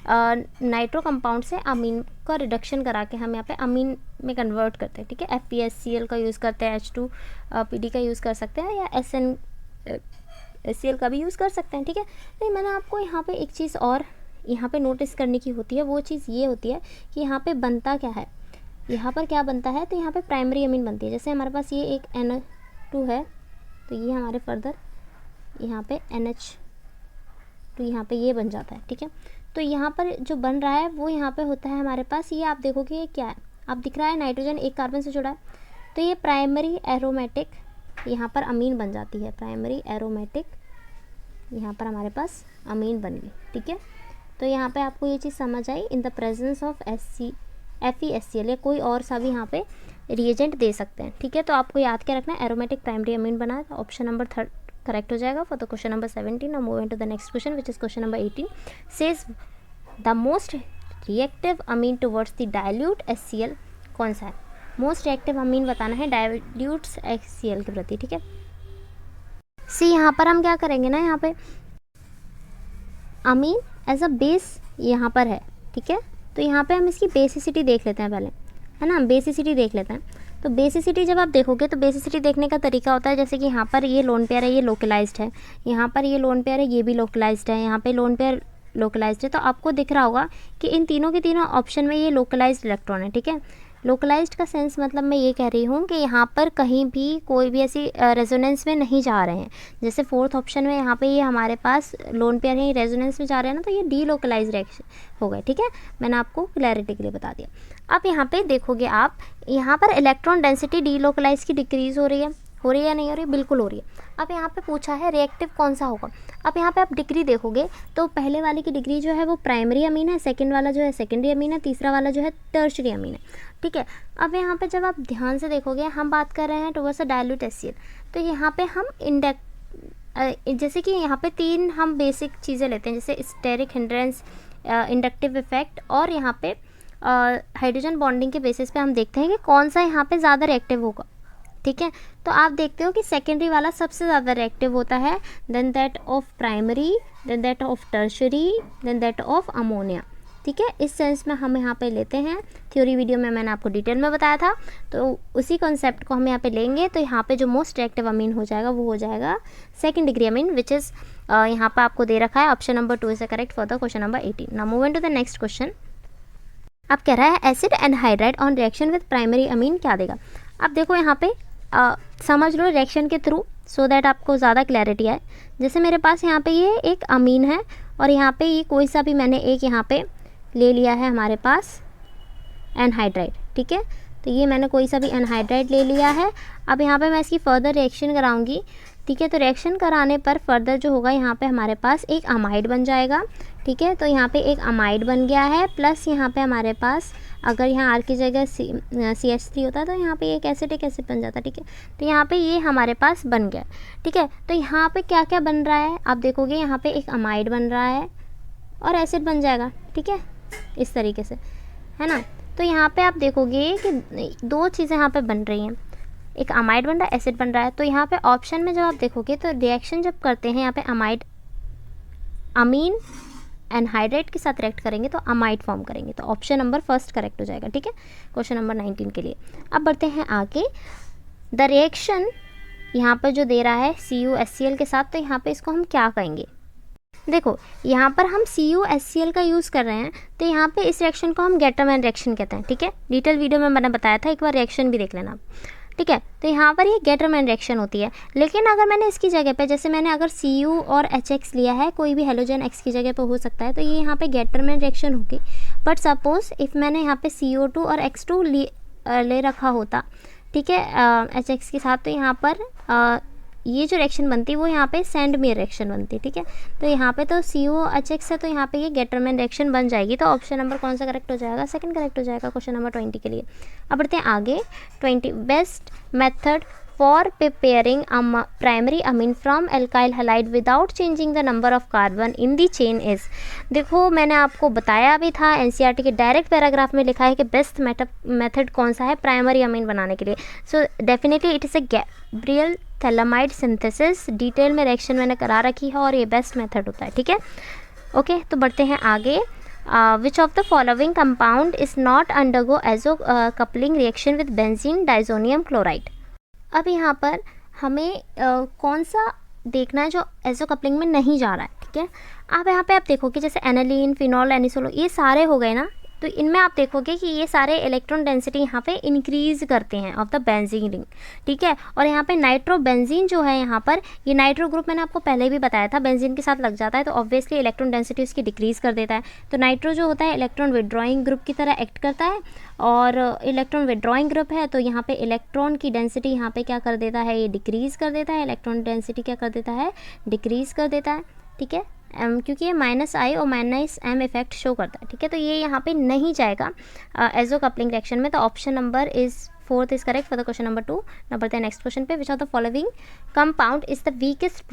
नाइट्रो कंपाउंड से अमीन का रिडक्शन करा के हम यहाँ पे अमीन में कन्वर्ट करते हैं, ठीक है। FeSCl का यूज़ करते हैं, H2PD का यूज़ कर सकते हैं, या SnCl का भी यूज़ कर सकते हैं, ठीक है। नहीं, मैंने आपको यहाँ पे एक चीज़ और यहाँ पे नोटिस करने की होती है, वो चीज़ ये होती है कि यहाँ पे बनता क्या है, यहाँ पर क्या बनता है। तो यहाँ पे प्राइमरी अमीन बनती है। जैसे हमारे पास ये एक N2 है, तो ये हमारे फर्दर यहाँ पे NH2 यहाँ पे ये बन जाता है, ठीक है। तो यहाँ पर जो बन रहा है वो यहाँ पे होता है हमारे पास, ये आप देखोगे ये क्या है, आप दिख रहा है नाइट्रोजन एक कार्बन से जुड़ा है, तो ये प्राइमरी एरोमेटिक यहाँ पर अमीन बन जाती है। प्राइमरी एरोमेटिक यहाँ पर हमारे पास अमीन बन गई, ठीक है। तो यहाँ पे आपको ये चीज़ समझ आई, in the presence of FeSCl, या कोई और सा भी यहाँ पे रिएजेंट दे सकते हैं, ठीक है। तो आपको याद क्या रखना है, एरोमेटिक प्राइमरी अमीन बना है। तो ऑप्शन नंबर 3 करेक्ट हो जाएगा for the question number 17। Now move to the next question which is question number 18। Says the most reactive amine towards the dilute HCl कौन सा है? मोस्ट रिएक्टिव अमीन बताना है डाइल्यूट HCl के प्रति, ठीक है। सी यहाँ पर हम क्या करेंगे ना, यहाँ पे अमीन एज अ बेस यहाँ पर है, ठीक है। तो यहाँ पे हम इसकी बेसिसिटी देख लेते हैं पहले, है ना। बेसिसिटी देख लेते हैं। तो बेसिसिटी जब आप देखोगे, तो बेसिसिटी देखने का तरीका होता है, जैसे कि यहाँ पर ये लोन पेयर है, ये लोकलाइज्ड है, यहाँ पर ये लोन पेयर है, ये भी लोकलाइज्ड है, यहाँ पे लोन पेयर लोकलाइज्ड है। तो आपको दिख रहा होगा कि इन तीनों के तीनों ऑप्शन में ये लोकलाइज्ड इलेक्ट्रॉन है, ठीक है। लोकलाइज्ड का सेंस मतलब मैं ये कह रही हूँ कि यहाँ पर कहीं भी कोई भी ऐसी रेजोनेंस में नहीं जा रहे हैं। जैसे फोर्थ ऑप्शन में यहाँ पे ये हमारे पास लोन पेयर है, रेजोनेंस में जा रहे हैं ना, तो ये डी लोकलाइज्ड रिएक्शन हो गए, ठीक है। मैंने आपको क्लैरिटी के लिए बता दिया। अब यहाँ पे देखोगे आप, यहाँ पर इलेक्ट्रॉन डेंसिटी डी लोकलाइज की डिक्रीज़ हो रही है या नहीं हो रही है? बिल्कुल हो रही है। अब यहाँ पे पूछा है रिएक्टिव कौन सा होगा। अब यहाँ पे आप डिग्री देखोगे, तो पहले वाले की डिग्री जो है वो प्राइमरी अमीन है, सेकंड वाला जो है सेकेंडरी अमीन है, तीसरा वाला जो है टर्शरी अमीन है, ठीक है। अब यहाँ पे जब आप ध्यान से देखोगे, हम बात कर रहे हैं टुवर्ड्स अ डाइल्यूट HCl, तो यहाँ पे हम जैसे कि यहाँ पे 3 हम बेसिक चीज़ें लेते हैं, जैसे स्टेरिक हिंड्रेंस, इंडक्टिव इफेक्ट, और यहाँ पे हाइड्रोजन बॉन्डिंग के बेसिस पे हम देखते हैं कि कौन सा यहाँ पे ज़्यादा रिएक्टिव होगा, ठीक है। तो आप देखते हो कि सेकेंडरी वाला सबसे ज़्यादा रिएक्टिव होता है, than that of primary, than that of tertiary, than that of ammonia, ठीक है। इस सेंस में हम यहाँ पे लेते हैं। थ्योरी वीडियो में मैंने आपको डिटेल में बताया था, तो उसी कॉन्सेप्ट को हम यहाँ पे लेंगे। तो यहाँ पे जो मोस्ट रिएक्टिव अमीन हो जाएगा वो हो जाएगा second degree amine, which is यहाँ पर आपको दे रखा है option number 2 is the correct for the question number 18। Now move to the next question. अब कह रहा है acid anhydride on reaction with primary amine क्या देगा। अब देखो यहाँ पे समझ लो रिएक्शन के थ्रू, सो दैट आपको ज़्यादा क्लैरिटी आए। जैसे मेरे पास यहाँ पे ये एक अमीन है, और यहाँ पे ये कोई सा भी मैंने एक यहाँ पे ले लिया है हमारे पास एनहाइड्राइड, ठीक है। तो ये मैंने कोई सा भी एनहाइड्राइड ले लिया है। अब यहाँ पे मैं इसकी फर्दर रिएक्शन कराऊंगी, ठीक है। तो रिएक्शन कराने पर फर्दर जो होगा, यहाँ पे हमारे पास एक अमाइड बन जाएगा, ठीक है। तो यहाँ पे एक अमाइड बन गया है, प्लस यहाँ पे हमारे पास अगर यहाँ आर की जगह CH3 होता है, तो यहाँ पे एक एसिटिक एसिड बन जाता है, ठीक है। तो यहाँ पे ये हमारे पास बन गया, ठीक है। तो यहाँ पे क्या क्या बन रहा है आप देखोगे, यहाँ पे एक अमाइड बन रहा है और एसिड बन जाएगा, ठीक है, इस तरीके से, है ना। तो यहाँ पे आप देखोगे कि 2 चीज़ें यहाँ पे बन रही हैं। एक अमाइड बन रहा है, एसिड बन रहा है। तो यहाँ पे ऑप्शन में जब आप देखोगे तो रिएक्शन जब करते हैं यहाँ पे अमाइड अमीन एनहाइड्रेट के साथ रिएक्ट करेंगे तो अमाइड फॉर्म करेंगे। तो ऑप्शन नंबर फर्स्ट करेक्ट हो जाएगा, ठीक है, क्वेश्चन नंबर 19 के लिए। अब बढ़ते हैं आगे। द रिएक्शन यहाँ पर जो दे रहा है CuHCl के साथ, तो यहाँ पे इसको हम क्या कहेंगे? देखो यहाँ पर हम CuHCl का यूज़ कर रहे हैं, तो यहाँ पे इस रिएक्शन को हम गेटरमैन रिएक्शन कहते हैं, ठीक है। डिटेल वीडियो में मैंने बताया था, एक बार रिएक्शन भी देख लेना आप, ठीक है। तो यहाँ पर ये गेटरमैन रिएक्शन होती है। लेकिन अगर मैंने इसकी जगह पे, जैसे मैंने अगर Cu और HX लिया है, कोई भी हेलोजन X की जगह पे हो सकता है, तो ये यहाँ पे गेटरमैन रिएक्शन होगी। बट सपोज इफ़ मैंने यहाँ पे CO2 और X2 ले रखा होता, ठीक है, HX के साथ, तो यहाँ पर ये जो रिएक्शन बनती है वो यहाँ पे सैंडमेयर रिएक्शन बनती है, ठीक है। तो यहाँ पे तो COHX है, तो यहाँ पे ये गेटरमैन रिएक्शन बन जाएगी। तो ऑप्शन नंबर कौन सा करेक्ट हो जाएगा? सेकंड करेक्ट हो जाएगा क्वेश्चन नंबर 20 के लिए। अब बढ़ते हैं आगे। 20 best method for preparing primary amine from alkyl halide without changing the number of carbon in the chain is. देखो मैंने आपको बताया भी था, NCERT के डायरेक्ट पैराग्राफ में लिखा है कि बेस्ट मेथड कौन सा है प्राइमरी अमीन बनाने के लिए। So definitely it is a Gabriel phthalimide synthesis. Detail में रिएक्शन मैंने करा रखी है और ये बेस्ट मेथड होता है, ठीक है। ओके, तो बढ़ते हैं आगे। Which of the following compound is not undergo azo coupling reaction with benzene diazonium chloride. अब यहाँ पर हमें कौन सा देखना है जो एजो कपलिंग में नहीं जा रहा है, ठीक है। अब यहाँ पे आप देखोगे जैसे एनालीन, फिनॉल, एनिसोलो, ये सारे हो गए ना, तो इनमें आप देखोगे कि ये सारे इलेक्ट्रॉन डेंसिटी यहाँ पे इंक्रीज़ करते हैं ऑफ द बेंजीन रिंग, ठीक है। और यहाँ पे नाइट्रोबेंजीन जो है, यहाँ पर ये नाइट्रो ग्रुप मैंने आपको पहले भी बताया था, बेंजीन के साथ लग जाता है तो ऑब्वियसली इलेक्ट्रॉन डेंसिटी उसकी डिक्रीज़ कर देता है। तो नाइट्रो जो होता है इलेक्ट्रॉन विड्रॉइंग ग्रुप की तरह एक्ट करता है, और इलेक्ट्रॉन विड्रॉइंग ग्रुप है, तो यहाँ पे इलेक्ट्रॉन की डेंसिटी यहाँ पे क्या कर देता है, ये डिक्रीज़ कर देता है। इलेक्ट्रॉन डेंसिटी क्या कर देता है, डिक्रीज़ कर देता है, ठीक है, क्योंकि ये -I और -M इफेक्ट शो करता है, ठीक है। तो ये यहाँ पे नहीं जाएगा एजो कपलिंग रिएक्शन में। तो option number is fourth is correct for the question number 2। ना बढ़ते हैं नेक्स्ट क्वेश्चन पे। विच of the following compound is the weakest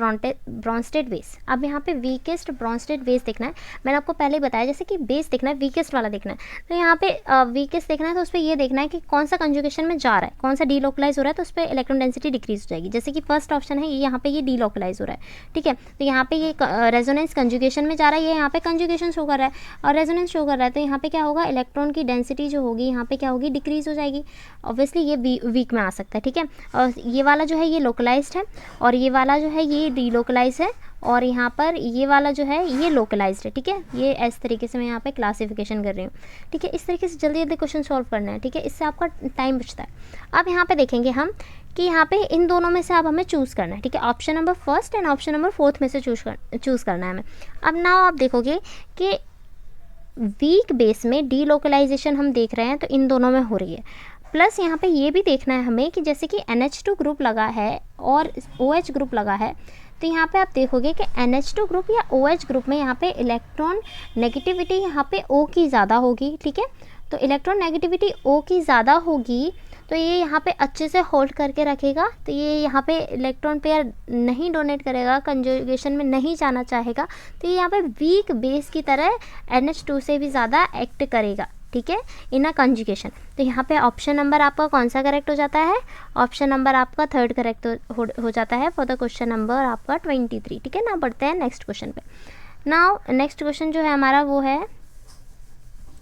Brønsted base. अब यहाँ पे वीकेस्ट ब्रॉन्स्टेड बेस देखना है। मैंने आपको पहले ही बताया जैसे कि बेस देखना है, वीकेस्ट वाला देखना है। तो यहाँ पे वीकेस्ट देखना है तो उस पर ये देखना है कि कौन सा कंजुगेशन में जा रहा है, कौन सा डीलोकलाइज हो रहा है, तो उस पर इलेक्ट्रॉन डेंसिटी डिक्रीज हो जाएगी। जैसे कि फर्स्ट ऑप्शन है, यहाँ पे ये डीलोकलाइज हो रहा है, ठीक है। तो यहाँ पे ये रेजोनेंस कंजुगेशन में जा रहा है, ये यहाँ पे कंजुगेशन शो कर रहा है और रेजोनेंस शो कर रहा है। तो यहाँ पे क्या होगा, इलेक्ट्रॉन की डेंसिटी जो होगी यहाँ पे क्या होगी, डिक्रीज हो जाएगी। ऑब्वियसली ये वीक में आ सकता है, ठीक है। और ये वाला जो है ये लोकलाइज्ड है, और ये वाला जो है ये डीलोकलाइज है, और यहाँ पर ये वाला जो है ये लोकलाइज्ड है, ठीक है। ये इस तरीके से मैं यहाँ पे क्लासिफिकेशन कर रही हूँ, ठीक है। इस तरीके से जल्दी जल्दी क्वेश्चन सॉल्व करना है, ठीक है, इससे आपका टाइम बचता है। अब यहाँ पे देखेंगे हम कि यहाँ पे इन दोनों में से अब हमें चूज़ करना है, ठीक है। Option number first and option number fourth में से चूज़ करना है हमें। अब ना आप देखोगे कि वीक बेस में डीलोकलाइजेशन हम देख रहे हैं तो इन दोनों में हो रही है। प्लस यहाँ पे ये भी देखना है हमें कि जैसे कि NH2 ग्रुप लगा है और OH ग्रुप लगा है, तो यहाँ पे आप देखोगे कि NH2 ग्रुप या OH ग्रुप में यहाँ पे इलेक्ट्रॉन नेगेटिविटी यहाँ पे O की ज़्यादा होगी, ठीक है। तो इलेक्ट्रॉन नेगेटिविटी O की ज़्यादा होगी तो ये यहाँ पे अच्छे से होल्ड करके रखेगा, तो ये यहाँ पे इलेक्ट्रॉन पेयर नहीं डोनेट करेगा, कंजुगेशन में नहीं जाना चाहेगा, तो ये यहाँ पे वीक बेस की तरह NH2 से भी ज़्यादा एक्ट करेगा, ठीक है, इन अ कंजुगेशन। तो यहाँ पे ऑप्शन नंबर आपका कौन सा करेक्ट हो जाता है, ऑप्शन नंबर आपका थर्ड करेक्ट हो जाता है फॉर द क्वेश्चन नंबर आपका 23, ठीक है ना। बढ़ते हैं नेक्स्ट क्वेश्चन पे। नाउ नेक्स्ट क्वेश्चन जो है हमारा वो है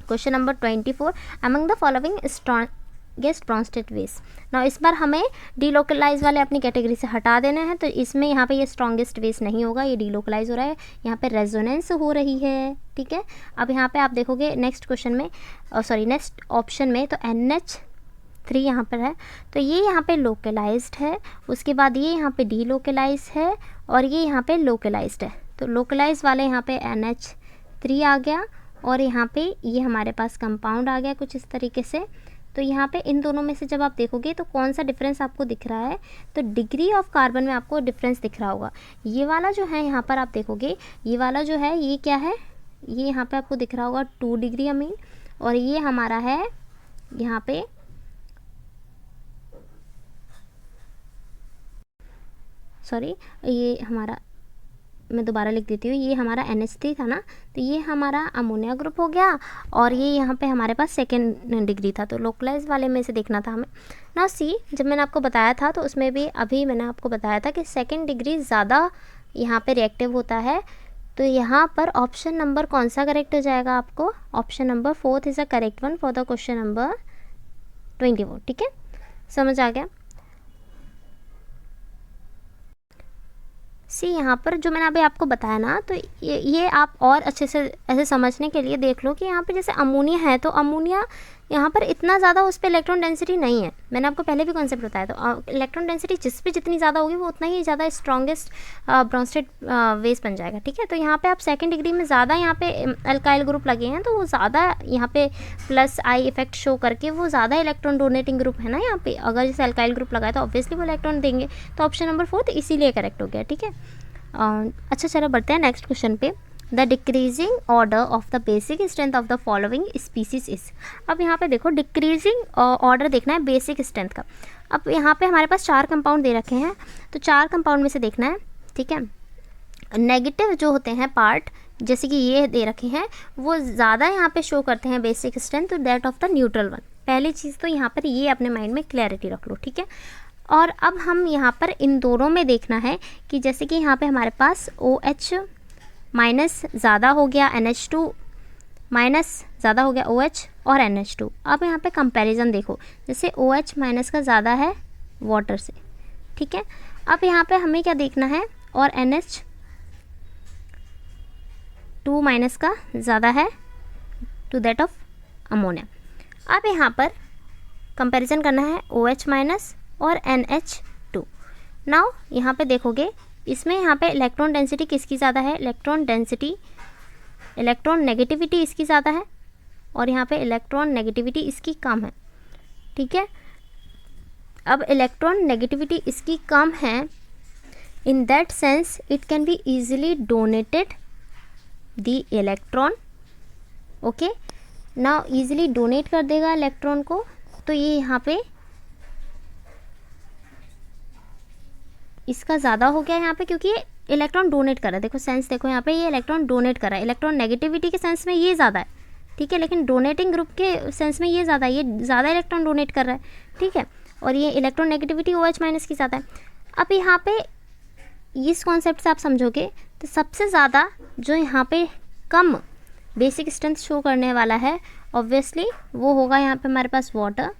question number 24। Among the following strongest Brønsted base. Now इस बार हमें डीलोकलाइज वाले अपनी कैटेगरी से हटा देना है, तो इसमें यहाँ पे ये स्ट्रॉन्गेस्ट बेस नहीं होगा, ये डीलोकलाइज हो रहा है, यहाँ पे रेजोनेंस हो रही है, ठीक है। अब यहाँ पे आप देखोगे नेक्स्ट क्वेश्चन में नेक्स्ट ऑप्शन में तो NH3 यहाँ पर है, तो ये यहाँ पे लोकलाइज्ड है, उसके बाद ये यहाँ पे डीलोकलाइज है और ये यहाँ पे लोकलाइज्ड है। तो लोकलाइज वाले यहाँ पे NH3 आ गया और यहाँ पे ये हमारे पास कंपाउंड आ गया कुछ इस तरीके से। तो यहाँ पे इन दोनों में से जब आप देखोगे तो कौन सा डिफरेंस आपको दिख रहा है, तो डिग्री ऑफ कार्बन में आपको डिफरेंस दिख रहा होगा। ये वाला जो है यहाँ पर आप देखोगे, ये वाला जो है ये क्या है, ये यहाँ पे आपको दिख रहा होगा 2 डिग्री अमीन, और ये हमारा है यहाँ पे ये हमारा मैं दोबारा लिख देती हूँ, ये हमारा NH3 था ना, तो ये हमारा अमोनिया ग्रुप हो गया, और ये यहाँ पे हमारे पास सेकेंड डिग्री था, तो लोकलाइज वाले में से देखना था हमें ना। सी, जब मैंने आपको बताया था तो उसमें भी अभी मैंने आपको बताया था कि सेकेंड डिग्री ज़्यादा यहाँ पे रिएक्टिव होता है, तो यहाँ पर ऑप्शन नंबर कौन सा करेक्ट हो जाएगा आपको, option number 4 is a correct one for the question number 24। ठीक है, समझ आ गया। सी, यहाँ पर जो मैंने अभी आपको बताया ना, तो ये आप और अच्छे से ऐसे समझने के लिए देख लो कि यहाँ पे जैसे अमोनिया है, तो अमोनिया यहाँ पर इतना ज़्यादा उस पर इलेक्ट्रॉन डेंसिटी नहीं है। मैंने आपको पहले भी कॉन्सेप्ट बताया, तो इलेक्ट्रॉन डेंसिटी जिस पे जितनी ज़्यादा होगी वो उतना ही ज़्यादा स्ट्रॉन्गेस्ट ब्रॉन्स्टेड बेस बन जाएगा। ठीक है, तो यहाँ पे आप सेकंड डिग्री में ज़्यादा यहाँ पे अल्काइल ग्रुप लगे हैं, तो वो ज़्यादा यहाँ पे प्लस आई इफेक्ट शो करके वो ज़्यादा इलेक्ट्रॉन डोनेटिंग ग्रुप है ना यहाँ पे। अगर जैसे अल्काइल ग्रुप लगाए तो ऑब्वियसली वो इलेक्ट्रॉन देंगे, तो ऑप्शन नंबर 4 इसीलिए करेक्ट हो गया। ठीक है, अच्छा चलो बढ़ते हैं नेक्स्ट क्वेश्चन पे। The decreasing order of the basic strength of the following species is. अब यहाँ पे देखो डिक्रीजिंग ऑर्डर देखना है बेसिक स्ट्रेंथ का। अब यहाँ पे हमारे पास 4 कंपाउंड दे रखे हैं, तो 4 कंपाउंड में से देखना है। ठीक है, नेगेटिव जो होते हैं पार्ट, जैसे कि ये दे रखे हैं, वो ज़्यादा यहाँ पे शो करते हैं basic strength to that of the neutral one. पहली चीज़ तो यहाँ पर ये अपने माइंड में क्लैरिटी रख लो। ठीक है, और अब हम यहाँ पर इन दोनों में देखना है कि जैसे कि यहाँ पे हमारे पास OH माइनस ज़्यादा हो गया, NH2 माइनस ज़्यादा हो गया, OH और NH2। अब यहाँ पे कंपैरिजन देखो, जैसे OH माइनस का ज़्यादा है वाटर से। ठीक है, अब यहाँ पे हमें क्या देखना है, और NH2 माइनस का ज़्यादा है टू दैट ऑफ अमोनिया। अब यहाँ पर कंपैरिजन करना है OH माइनस और NH2। नाउ यहाँ पे देखोगे, इसमें यहाँ पे इलेक्ट्रॉन डेंसिटी किसकी ज़्यादा है, इलेक्ट्रॉन नेगेटिविटी इसकी ज़्यादा है, और यहाँ पे इलेक्ट्रॉन नेगेटिविटी इसकी कम है। ठीक है, अब इलेक्ट्रॉन नेगेटिविटी इसकी कम है, in that sense it can be easily donated the electron. Okay, now easily donate कर देगा इलेक्ट्रॉन को, तो ये यहाँ पे इसका ज़्यादा हो गया यहाँ पे, क्योंकि ये इलेक्ट्रॉन डोनेट कर रहा है। देखो सेंस देखो, यहाँ पे ये इलेक्ट्रॉन डोनेट कर रहा है, इलेक्ट्रॉन नेगेटिविटी के सेंस में ये ज़्यादा है। ठीक है, लेकिन डोनेटिंग ग्रुप के सेंस में ये ज़्यादा है, ये ज़्यादा इलेक्ट्रॉन डोनेट कर रहा है। ठीक है, और ये इलेक्ट्रॉन नेगेटिविटी OH माइनस की ज़्यादा है। अब यहाँ पे इस कॉन्सेप्ट से आप समझोगे तो सबसे ज़्यादा जो यहाँ पे कम बेसिक स्ट्रेंथ शो करने वाला है, ऑब्वियसली वो होगा यहाँ पे हमारे पास water,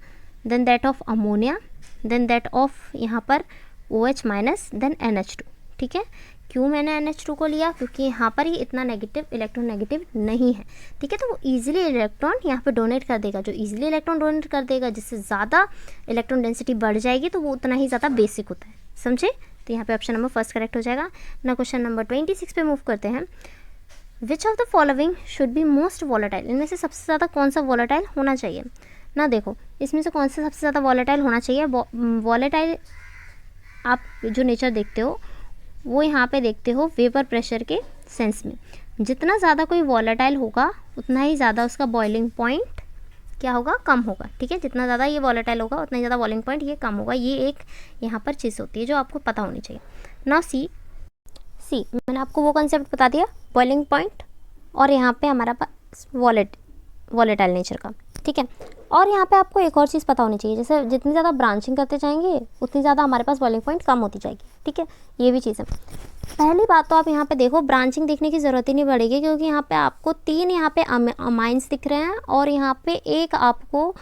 then that of ammonia, then that of यहाँ पर OH माइनस, देन NH2। ठीक है, क्यों मैंने NH2 को लिया, क्योंकि यहाँ पर ये इतना नेगेटिव इलेक्ट्रॉन नेगेटिव नहीं है। ठीक है, तो वो ईजिली इलेक्ट्रॉन यहाँ पे डोनेट कर देगा, जो ईजिली इलेक्ट्रॉन डोनेट कर देगा, जिससे ज़्यादा इलेक्ट्रॉन डेंसिटी बढ़ जाएगी, तो वो उतना ही ज़्यादा बेसिक होता है। समझे, तो यहाँ पे ऑप्शन नंबर फर्स्ट करेक्ट हो जाएगा ना। क्वेश्चन नंबर 26 पे मूव करते हैं। Which of the following should be most volatile, इनमें से सबसे ज़्यादा कौन सा वॉलेटाइल होना चाहिए ना। देखो इसमें से कौन सा सबसे ज़्यादा वॉलेटाइल होना चाहिए। वॉलेटाइल आप जो नेचर देखते हो वो यहाँ पे देखते हो वेपर प्रेशर के सेंस में। जितना ज़्यादा कोई वॉलेटाइल होगा उतना ही ज़्यादा उसका बॉइलिंग पॉइंट क्या होगा, कम होगा। ठीक है, जितना ज़्यादा ये वॉलेटाइल होगा उतना ही ज़्यादा बॉइलिंग पॉइंट ये कम होगा। ये एक यहाँ पर चीज़ होती है जो आपको पता होनी चाहिए ना। सी मैंने आपको वो कंसेप्ट बता दिया, बॉइलिंग पॉइंट, और यहाँ पे हमारा पास वॉलेटाइल नेचर का। ठीक है, और यहाँ पे आपको एक और चीज़ पता होनी चाहिए, जैसे जितनी ज़्यादा ब्रांचिंग करते जाएंगे उतनी ज़्यादा हमारे पास बॉइलिंग पॉइंट कम होती जाएगी। ठीक है, ये भी चीज़ है। पहली बात तो आप यहाँ पे देखो, ब्रांचिंग देखने की ज़रूरत ही नहीं पड़ेगी, क्योंकि यहाँ पे आपको 3 यहाँ पे अमाइंस दिख रहे हैं, और यहाँ पे एक आपको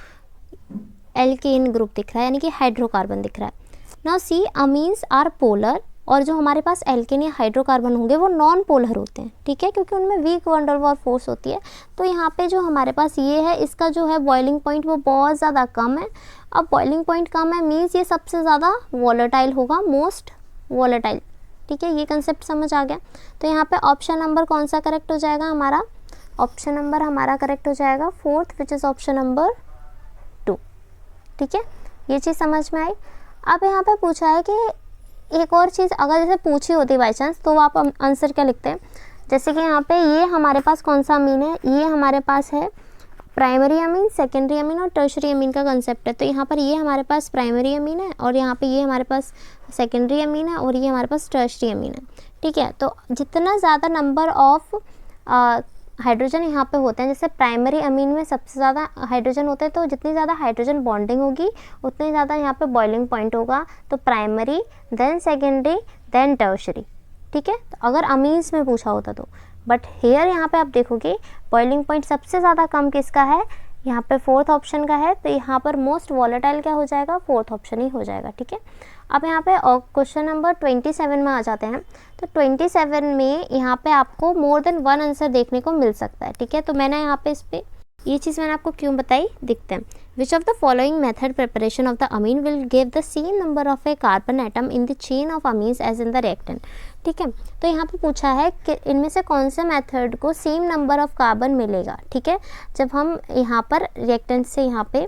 एल्केन ग्रुप दिख रहा है, यानी कि हाइड्रोकार्बन दिख रहा है। Now see, amines are polar, और जो हमारे पास एल्केन या हाइड्रोकार्बन होंगे वो नॉन पोलर होते हैं। ठीक है, क्योंकि उनमें weak van der Waals force होती है। तो यहाँ पे जो हमारे पास ये है, इसका जो है बॉइलिंग पॉइंट वो बहुत ज़्यादा कम है। अब बॉइलिंग पॉइंट कम है मीन्स ये सबसे ज़्यादा वॉलेटाइल होगा, मोस्ट वॉलेटाइल। ठीक है, ये कंसेप्ट समझ आ गया। तो यहाँ पे ऑप्शन नंबर कौन सा करेक्ट हो जाएगा हमारा, ऑप्शन नंबर हमारा करेक्ट हो जाएगा 4th, which is option number 2। ठीक है, ये चीज़ समझ में आई। अब यहाँ पे पूछा है कि एक और चीज़ अगर जैसे पूछी होती बाई चांस, तो आप आंसर क्या लिखते हैं। जैसे कि यहाँ पे ये हमारे पास कौन सा अमीन है, ये हमारे पास है प्राइमरी अमीन, सेकेंडरी अमीन और टर्शरी अमीन का कंसेप्ट है। तो यहाँ पर ये हमारे पास प्राइमरी अमीन है, और यहाँ पे ये हमारे पास सेकेंडरी अमीन है, और ये हमारे पास टर्शरी अमीन है। ठीक है। तो जितना ज़्यादा नंबर ऑफ हाइड्रोजन यहाँ पे होते हैं, जैसे प्राइमरी अमीन में सबसे ज़्यादा हाइड्रोजन होते हैं, तो जितनी ज़्यादा हाइड्रोजन बॉन्डिंग होगी उतनी ज़्यादा यहाँ पे बॉइलिंग पॉइंट होगा। तो primary, then secondary, then tertiary, ठीक है। तो अगर अमीन्स में पूछा होता तो, बट हेयर यहाँ पे आप देखोगे बॉइलिंग पॉइंट सबसे ज़्यादा कम किसका है, यहाँ पे फोर्थ ऑप्शन का है। तो यहाँ पर मोस्ट वॉलेटाइल क्या हो जाएगा, फोर्थ ऑप्शन ही हो जाएगा, ठीक है। अब यहाँ पे क्वेश्चन नंबर 27 में आ जाते हैं। तो 27 में यहाँ पे आपको मोर देन वन आंसर देखने को मिल सकता है, ठीक है। तो मैंने यहाँ पे इस पर ये चीज़ मैंने आपको क्यों बताई, दिखते हैं। Which of the following method preparation of the amine will give the same number of a carbon atom in the chain of amines as in the reactant, ठीक है। तो यहाँ पे पूछा है कि इनमें से कौन से मेथड को सेम नंबर ऑफ कार्बन मिलेगा, ठीक है, जब हम यहाँ पर रिएक्टेंट से यहाँ पे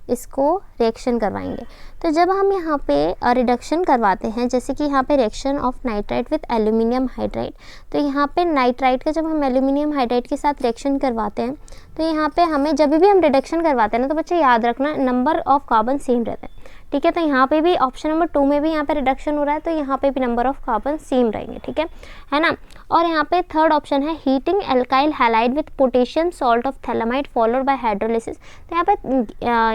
इसको रिएक्शन करवाएंगे। तो जब हम यहाँ पे रिडक्शन करवाते हैं, जैसे कि यहाँ पे reaction of nitrite with aluminium hydride, तो यहाँ पे नाइट्राइट का जब हम एल्यूमिनियम हाइड्राइड के साथ रिएक्शन करवाते हैं, तो यहाँ पे हमें जब भी हम रिडक्शन करवाते हैं ना, तो बच्चे याद रखना नंबर ऑफ कार्बन सेम रहते हैं, ठीक है। तो यहाँ पे भी ऑप्शन नंबर 2 में भी यहाँ पे रिडक्शन हो रहा है, तो यहाँ पे भी नंबर ऑफ कार्बन सेम रहेंगे, ठीक है ना। और यहाँ पे थर्ड ऑप्शन है heating alkyl halide with potassium salt of phthalimide followed by hydrolysis. तो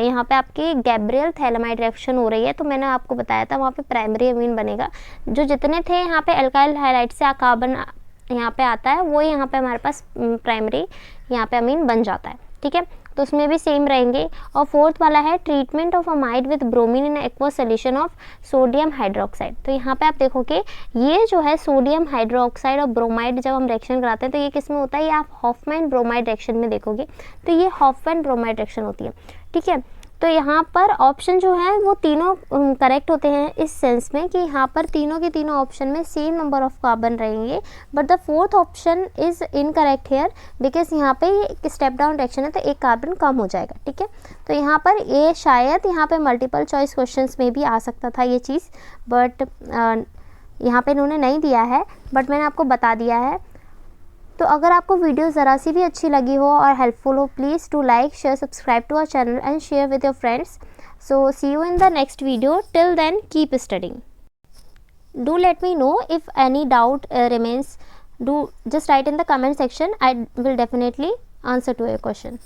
यहाँ पे आपकी गैब्रियल थैलामाइड रिएक्शन हो रही है। तो मैंने आपको बताया था वहाँ पे प्राइमरी अमीन बनेगा, जो जितने थे यहाँ पे एल्काइल हैलाइड से कार्बन यहाँ पे आता है, वो यहाँ पे हमारे पास प्राइमरी यहाँ पे अमीन बन जाता है, ठीक है। तो उसमें भी सेम रहेंगे। और फोर्थ वाला है treatment of amide with bromine in aqueous solution of sodium hydroxide. तो यहाँ पे आप देखोगे ये जो है सोडियम हाइड्रोक्साइड और ब्रोमाइड जब हम रिएक्शन कराते हैं तो ये किस में होता है, ये आप हॉफमैन ब्रोमाइड रिएक्शन में देखोगे, तो ये हॉफमैन ब्रोमाइड रिएक्शन होती है, ठीक है। तो यहाँ पर ऑप्शन जो है वो तीनों करेक्ट होते हैं इस सेंस में कि यहाँ पर तीनों के तीनों ऑप्शन में सेम नंबर ऑफ कार्बन रहेंगे, but the fourth option is incorrect here because यहाँ पे स्टेप डाउन रिएक्शन है तो एक कार्बन कम हो जाएगा, ठीक है। तो यहाँ पर ये शायद यहाँ पे मल्टीपल चॉइस क्वेश्चंस में भी आ सकता था ये चीज़, बट यहाँ पे इन्होंने नहीं दिया है, बट मैंने आपको बता दिया है। तो अगर आपको वीडियो ज़रा सी भी अच्छी लगी हो और हेल्पफुल हो, please do like, share, subscribe to our channel and share with your friends. So see you in the next video, till then keep studying. Do let me know if any doubt remains. Do just write in the comment section. I will definitely answer to your question.